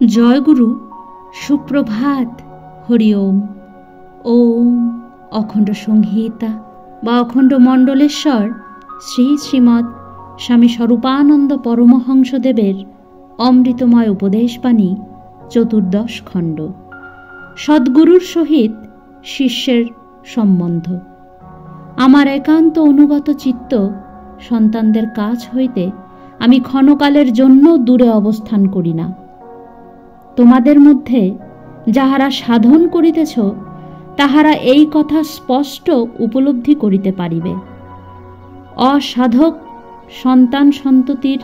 জয় গুরু, সুপ্রভাত। হরি ওম। ওম অখণ্ড সংহিতা বা অখণ্ড মণ্ডলেশ্বর শ্রী শ্রীমৎ স্বামী স্বরূপানন্দ পরমহংসদেবের অমৃতময় উপদেশবাণী, 14 খণ্ড। সদ্গুরুর সহিত শিষ্যের সম্বন্ধ। আমার একান্ত অনুগত চিত্ত সন্তানদের কাছ হইতে আমি ক্ষণকালের জন্য দূরে অবস্থান করি না। তোমাদের মধ্যে যাহারা সাধন করিতেছ, তাহারা এই কথা স্পষ্ট উপলব্ধি করিতে পারিবে। অসাধক সন্তান সন্ততির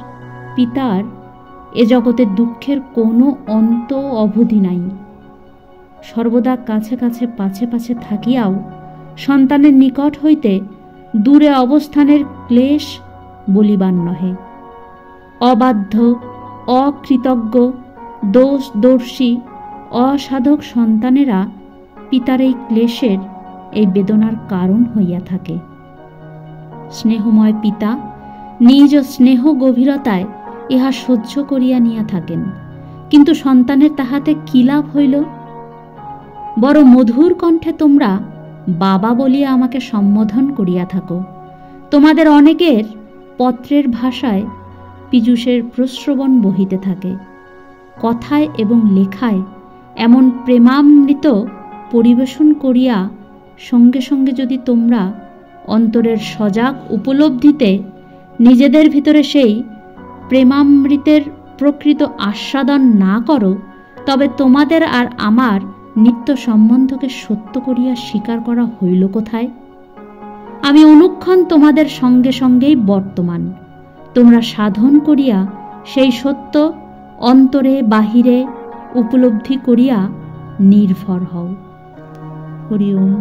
পিতার এ জগতে দুঃখের কোনো অন্ত অবধি নাই। সর্বদা কাছে কাছে পাছে পাছে থাকিয়াও সন্তানের নিকট হইতে দূরে অবস্থানের ক্লেশ বলিবান নহে। অবাধ্য, অকৃতজ্ঞ, দোষদর্শী, অসাধক সন্তানেরা পিতার এই ক্লেশের, এই বেদনার কারণ হইয়া থাকে। স্নেহময় পিতা নিজ স্নেহ গভীরতায় ইহা সহ্য করিয়া নিয়া থাকেন, কিন্তু সন্তানের তাহাতে কি লাভ হইল? বড় মধুর কণ্ঠে তোমরা বাবা বলিয়া আমাকে সম্বোধন করিয়া থাকো। তোমাদের অনেকের পত্রের ভাষায় পীযূষের প্রস্রবণ বহিতে থাকে। কথায় এবং লেখায় এমন প্রেমামৃত পরিবেশন করিয়া সঙ্গে সঙ্গে যদি তোমরা অন্তরের সজাগ উপলব্ধিতে নিজেদের ভিতরে সেই প্রেমামৃতের প্রকৃত আস্বাদন না করো, তবে তোমাদের আর আমার নিত্য সম্বন্ধকে সত্য করিয়া স্বীকার করা হইল কোথায়? আমি অনুক্ষণ তোমাদের সঙ্গে সঙ্গেই বর্তমান। তোমরা সাধন করিয়া সেই সত্য অন্তরে বাহিরে উপলব্ধি করিয়া নির্ভর হও। হরি ওম।